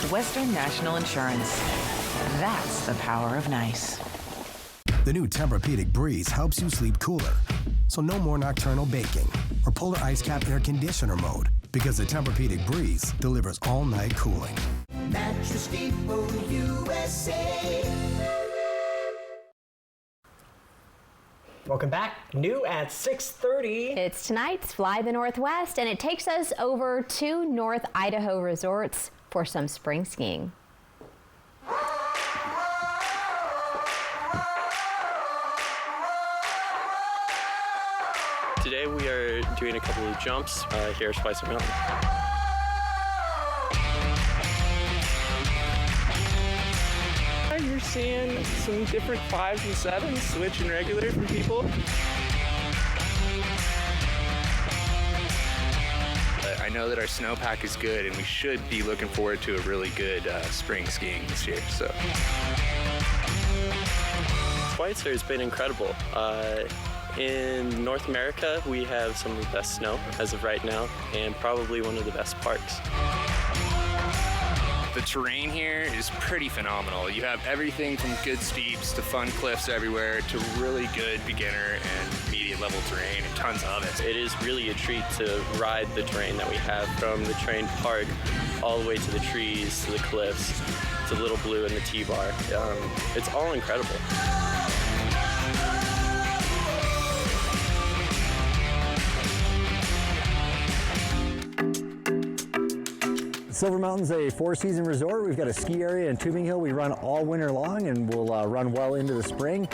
Western National Insurance. That's the power of nice. The new Tempur-Pedic Breeze helps you sleep cooler. So no more nocturnal baking or polar ice cap air conditioner mode, because the Tempur-Pedic Breeze delivers all-night cooling. Mattress Depot USA. Welcome back. New at 6:30. It's tonight's Fly the Northwest, and it takes us over to North Idaho resorts for some spring skiing. Today we are doing a couple of jumps here at Schweitzer Mountain. You're seeing some different 5s and 7s, switch and regular from people. I know that our snowpack is good, and we should be looking forward to a really good spring skiing this year. So, Schweitzer has been incredible. In North America, we have some of the best snow as of right now, and probably one of the best parks. the terrain here is pretty phenomenal. You have everything from good steeps to fun cliffs everywhere to really good beginner and medium level terrain and tons of it. It is really a treat to ride the terrain that we have, from the train park all the way to the trees, to the cliffs, to Little Blue and the T-Bar. It's all incredible. Silver Mountain's a four-season resort. We've got a ski area in Tubing Hill. We run all winter long, and we'll run well into the spring.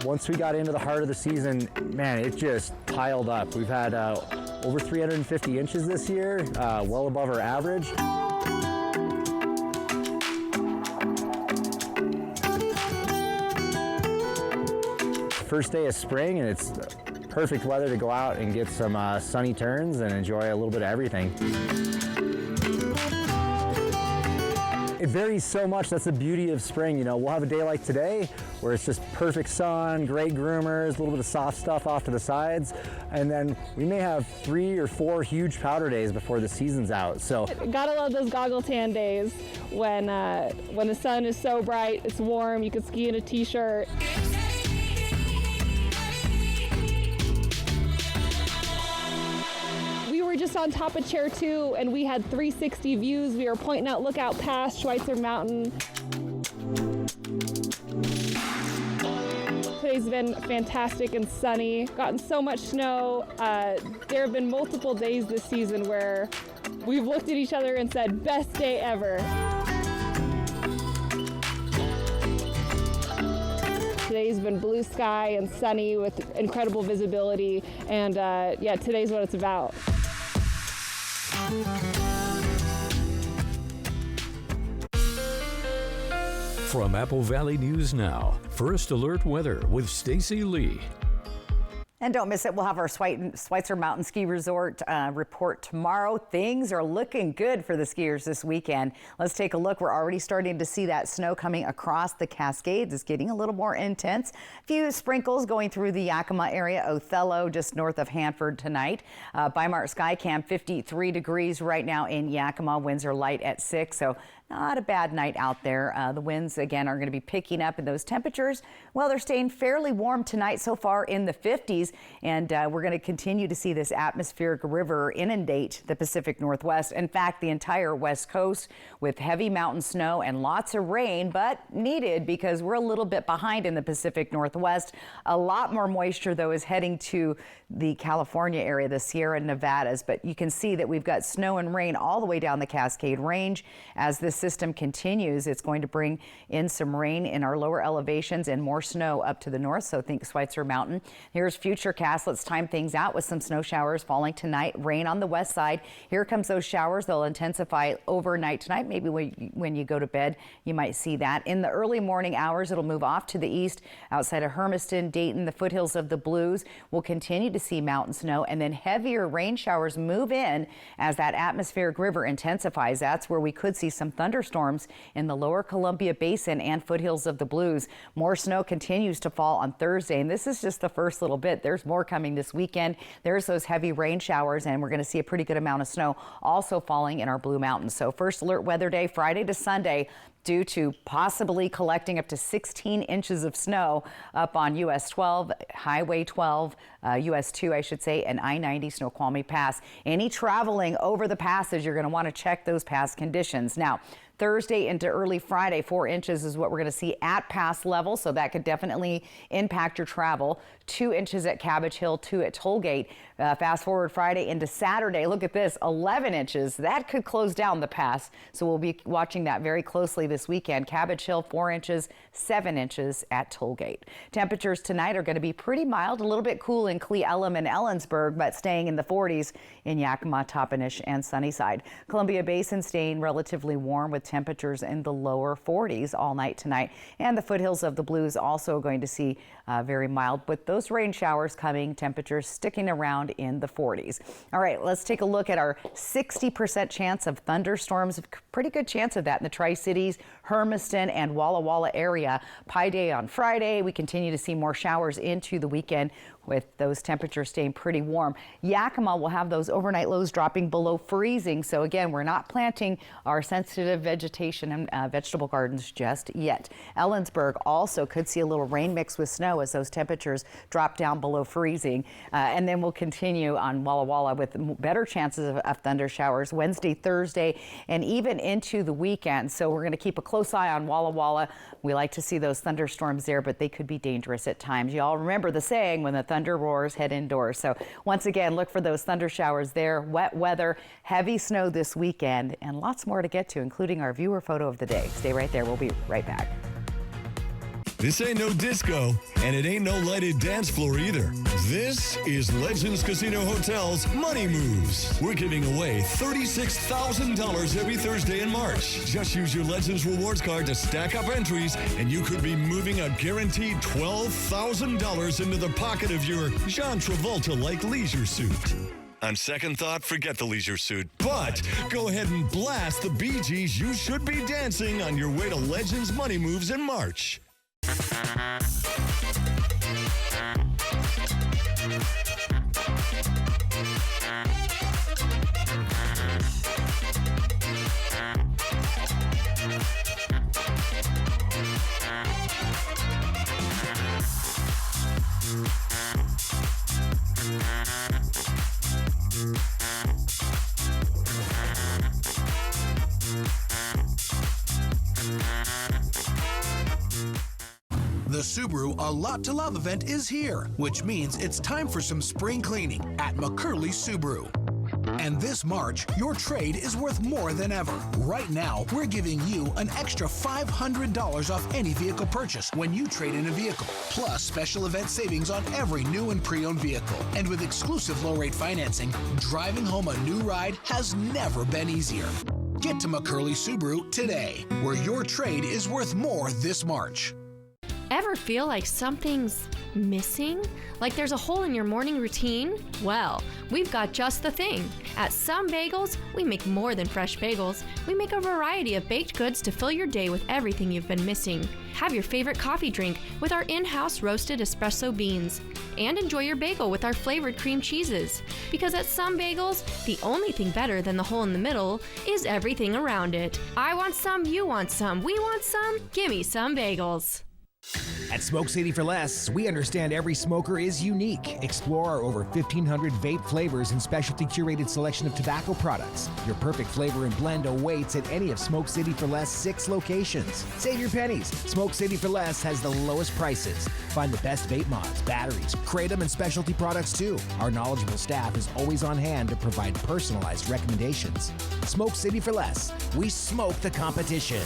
Once we got into the heart of the season, man, it just piled up. We've had over 350 inches this year, well above our average. First day of spring, and it's perfect weather to go out and get some sunny turns and enjoy a little bit of everything. It varies so much. That's the beauty of spring. You know, we'll have a day like today where it's just perfect sun, great groomers, a little bit of soft stuff off to the sides, and then we may have 3 or 4 huge powder days before the season's out. So gotta love those goggle tan days when the sun is so bright, it's warm, you can ski in a t-shirt. Just on top of Chair 2, and we had 360 views. We were pointing out lookout past Schweitzer Mountain. Today's been fantastic and sunny. Gotten so much snow. There have been multiple days this season where we've looked at each other and said, best day ever. Today's been blue sky and sunny with incredible visibility, and yeah, today's what it's about. From Apple Valley News Now, First Alert Weather with Stacy Lee. And don't miss it. We'll have our Schweitzer Mountain Ski Resort report tomorrow. Things are looking good for the skiers this weekend. Let's take a look. We're already starting to see that snow coming across the Cascades. It's getting a little more intense. A few sprinkles going through the Yakima area. Othello, just north of Hanford tonight. Weimar Sky Camp, 53 degrees right now in Yakima. Winds are light at 6, so not a bad night out there. The winds, again, are going to be picking up, and those temperatures, well, they're staying fairly warm tonight so far in the 50s, and we're going to continue to see this atmospheric river inundate the Pacific Northwest. In fact, the entire West Coast, with heavy mountain snow and lots of rain, but needed because we're a little bit behind in the Pacific Northwest. A lot more moisture, though, is heading to the California area, the Sierra Nevadas, but you can see that we've got snow and rain all the way down the Cascade Range. As this system continues, it's going to bring in some rain in our lower elevations and more snow up to the north, so think Schweitzer Mountain. Here's future Futurecast, let's time things out with some snow showers falling tonight. Rain on the west side. Here comes those showers. They'll intensify overnight tonight. Maybe when you go to bed, you might see that. In the early morning hours, it'll move off to the east outside of Hermiston, Dayton, the foothills of the Blues. We'll continue to see mountain snow, and then heavier rain showers move in as that atmospheric river intensifies. That's where we could see some thunderstorms in the lower Columbia Basin and foothills of the Blues. More snow continues to fall on Thursday, and this is just the first little bit. There's more coming this weekend. There's those heavy rain showers, and we're going to see a pretty good amount of snow also falling in our Blue Mountains. So first alert weather day, Friday to Sunday, due to possibly collecting up to 16 inches of snow up on US 12, Highway 12, US 2, I should say, and I-90 Snoqualmie Pass. Any traveling over the passes, you're going to want to check those pass conditions. Now, Thursday into early Friday, 4 inches is what we're going to see at pass level, so that could definitely impact your travel. 2 inches at Cabbage Hill, 2 at Tollgate. Fast forward Friday into Saturday, look at this, 11 inches. That could close down the pass, so we'll be watching that very closely this weekend. Cabbage Hill, 4 inches, 7 inches at Tollgate. Temperatures tonight are going to be pretty mild, a little bit cool in Cle Elum and Ellensburg, but staying in the 40s in Yakima, Toppenish, and Sunnyside. Columbia Basin staying relatively warm with temperatures in the lower 40s all night tonight. And the foothills of the Blues also going to see very mild, with those rain showers coming, temperatures sticking around in the 40s. All right, let's take a look at our 60% chance of thunderstorms. Pretty good chance of that in the Tri-Cities, Hermiston, and Walla Walla area. Pi Day on Friday. We continue to see more showers into the weekend, with those temperatures staying pretty warm. Yakima will have those overnight lows dropping below freezing. So again, we're not planting our sensitive vegetation and vegetable gardens just yet. Ellensburg also could see a little rain mixed with snow as those temperatures drop down below freezing. And then we'll continue on Walla Walla with better chances of thunder showers Wednesday, Thursday, and even into the weekend. So we're going to keep a close eye on Walla Walla. We like to see those thunderstorms there, but they could be dangerous at times. You all remember the saying, when the thunder roars, head indoors. So once again, look for those thunder showers there. Wet weather, heavy snow this weekend, and lots more to get to, including our viewer photo of the day. Stay right there. We'll be right back. This ain't no disco, and it ain't no lighted dance floor either. This is Legends Casino Hotel's Money Moves. We're giving away $36,000 every Thursday in March. Just use your Legends Rewards card to stack up entries, and you could be moving a guaranteed $12,000 into the pocket of your John Travolta-like leisure suit. On second thought, forget the leisure suit, but go ahead and blast the Bee Gees' You Should Be Dancing on your way to Legends Money Moves in March. The Subaru A Lot to Love event is here, which means it's time for some spring cleaning at McCurley Subaru. And this March, your trade is worth more than ever. Right now, we're giving you an extra $500 off any vehicle purchase when you trade in a vehicle, plus special event savings on every new and pre-owned vehicle. And with exclusive low-rate financing, driving home a new ride has never been easier. Get to McCurley Subaru today, where your trade is worth more this March. Ever feel like something's missing? Like there's a hole in your morning routine? Well, we've got just the thing. At Some Bagels, we make more than fresh bagels. We make a variety of baked goods to fill your day with everything you've been missing. Have your favorite coffee drink with our in-house roasted espresso beans. And enjoy your bagel with our flavored cream cheeses. Because at Some Bagels, the only thing better than the hole in the middle is everything around it. I want some, you want some, we want some. Gimme Some Bagels. At Smoke City for Less, we understand every smoker is unique. Explore our over 1,500 vape flavors and specialty curated selection of tobacco products. Your perfect flavor and blend awaits at any of Smoke City for Less 6 locations. Save your pennies. Smoke City for Less has the lowest prices. Find the best vape mods, batteries, kratom, and specialty products too. Our knowledgeable staff is always on hand to provide personalized recommendations. Smoke City for Less. We smoke the competition.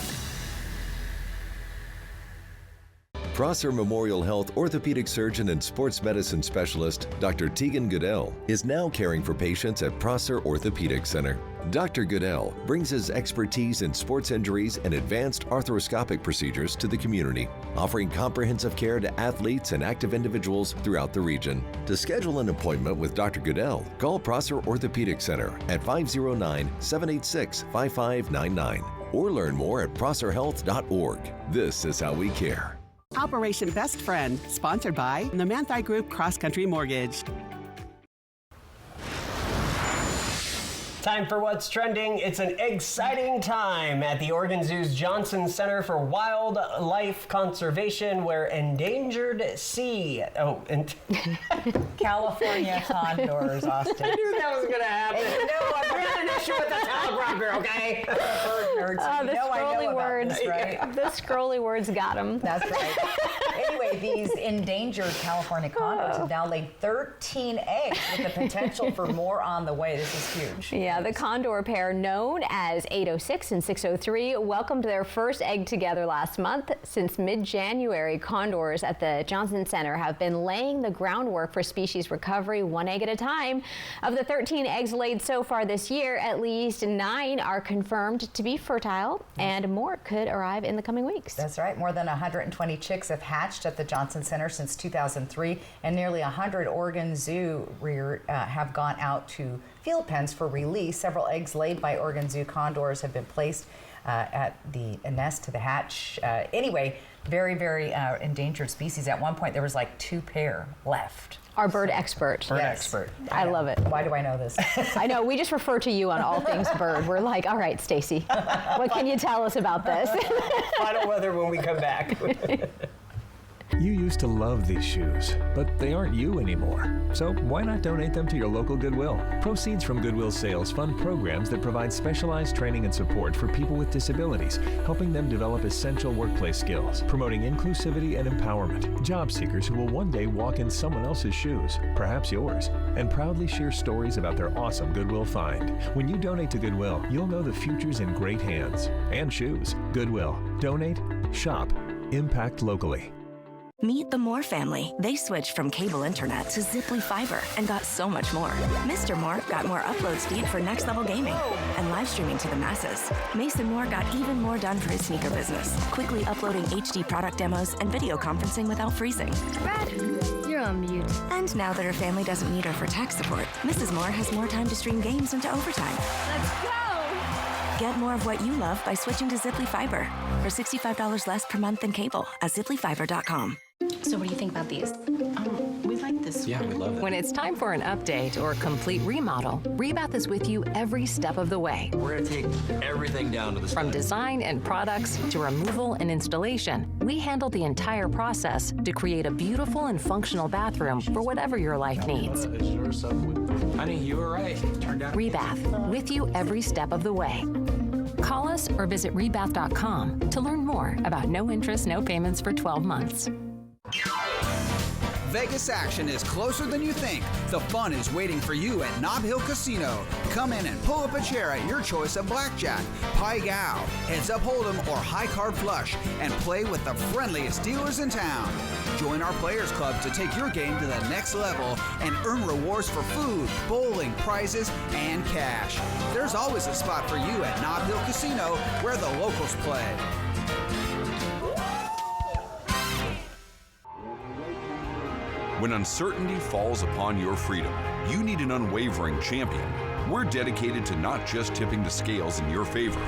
Prosser Memorial Health orthopedic surgeon and sports medicine specialist Dr. Tegan Goodell is now caring for patients at Prosser Orthopedic Center. Dr. Goodell brings his expertise in sports injuries and advanced arthroscopic procedures to the community, offering comprehensive care to athletes and active individuals throughout the region. To schedule an appointment with Dr. Goodell, call Prosser Orthopedic Center at 509-786-5599 or learn more at prosserhealth.org. This is how we care. Operation Best Friend, sponsored by the Manthei Group Cross Country Mortgage. Time for What's Trending. It's an exciting time at the Oregon Zoo's Johnson Center for Wildlife Conservation, where endangered California condors, Austin. I knew that was going to happen. No, I've got an issue with the teleprompter, okay? Bird nerds, the scrolly words, right? The scrolly words got him. That's right. Anyway, these endangered California condors have now laid 13 eggs with the potential for more on the way. This is huge. Yeah, the condor pair, known as 806 and 603, welcomed their first egg together last month. Since mid-January, condors at the Johnson Center have been laying the groundwork for species recovery one egg at a time. Of the 13 eggs laid so far this year, at least 9 are confirmed to be fertile, and more could arrive in the coming weeks. That's right. More than 120 chicks have hatched at the Johnson Center since 2003, and nearly 100 Oregon Zoo have gone out to field pens for release. Several eggs laid by Oregon Zoo condors have been placed at the nest to the hatch. Anyway, very, very endangered species. At one point, there was like 2 pair left. Our bird expert. Bird expert. I love it. Why do I know this? I know, we just refer to you on all things bird. We're like, all right, Stacy, what can you tell us about this? Final weather when we come back. You used to love these shoes, but they aren't you anymore. So why not donate them to your local Goodwill? Proceeds from Goodwill sales fund programs that provide specialized training and support for people with disabilities, helping them develop essential workplace skills, promoting inclusivity and empowerment. Job seekers who will one day walk in someone else's shoes, perhaps yours, and proudly share stories about their awesome Goodwill find. When you donate to Goodwill, you'll know the future's in great hands. And shoes. Goodwill. Donate, shop, impact locally. Meet the Moore family. They switched from cable internet to Ziply Fiber and got so much more. Mr. Moore got more upload speed for next level gaming and live streaming to the masses. Mason Moore got even more done for his sneaker business, quickly uploading HD product demos and video conferencing without freezing. Brad, you're on mute. And now that her family doesn't need her for tech support, Mrs. Moore has more time to stream games into overtime. Let's go! Get more of what you love by switching to Ziply Fiber for $65 less per month than cable at ziplyfiber.com. So what do you think about these? We like this. Yeah, we love it. When it's time for an update or complete remodel, Rebath is with you every step of the way. We're going to take everything down to the From design and products to removal and installation, we handle the entire process to create a beautiful and functional bathroom for whatever your life needs. Honey, you were right. Turned out Rebath, with you every step of the way. Call us or visit rebath.com to learn more about no interest, no payments for 12 months. Vegas action is closer than you think. The fun is waiting for you at Nob Hill Casino. Come in and pull up a chair at your choice of blackjack, pai gow, heads up hold'em, or high card flush, and play with the friendliest dealers in town. Join our Players Club to take your game to the next level and earn rewards for food, bowling, prizes, and cash. There's always a spot for you at Nob Hill Casino, where the locals play. When uncertainty falls upon your freedom, you need an unwavering champion. We're dedicated to not just tipping the scales in your favor,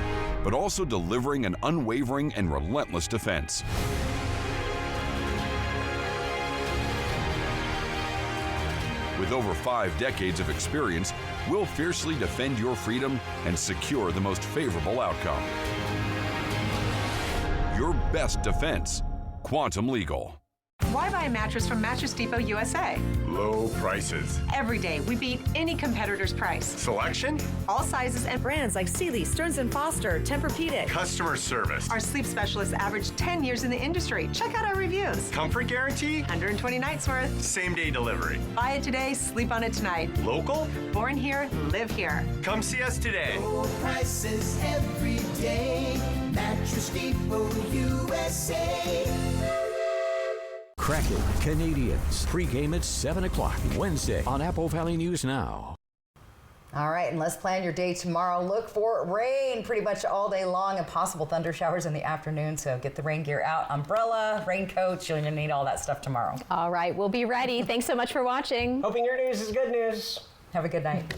but also delivering an unwavering and relentless defense. With over 5 decades of experience, we'll fiercely defend your freedom and secure the most favorable outcome. Your best defense, Quantum Legal. Why buy a mattress from Mattress Depot USA? Low prices. Every day, we beat any competitor's price. Selection? All sizes and brands like Sealy, Stearns & Foster, Tempur-Pedic. Customer service. Our sleep specialists average 10 years in the industry. Check out our reviews. Comfort guarantee? 120 nights worth. Same-day delivery. Buy it today, sleep on it tonight. Local? Born here, live here. Come see us today. Low prices every day. Mattress Depot USA. Kraken, Canadians. Pre-game at 7 o'clock Wednesday on Apple Valley News Now. All right, and let's plan your day tomorrow. Look for rain pretty much all day long and possible thunder showers in the afternoon. So get the rain gear out, umbrella, raincoats. You're going to need all that stuff tomorrow. All right, we'll be ready. Thanks so much for watching. Hoping your news is good news. Have a good night.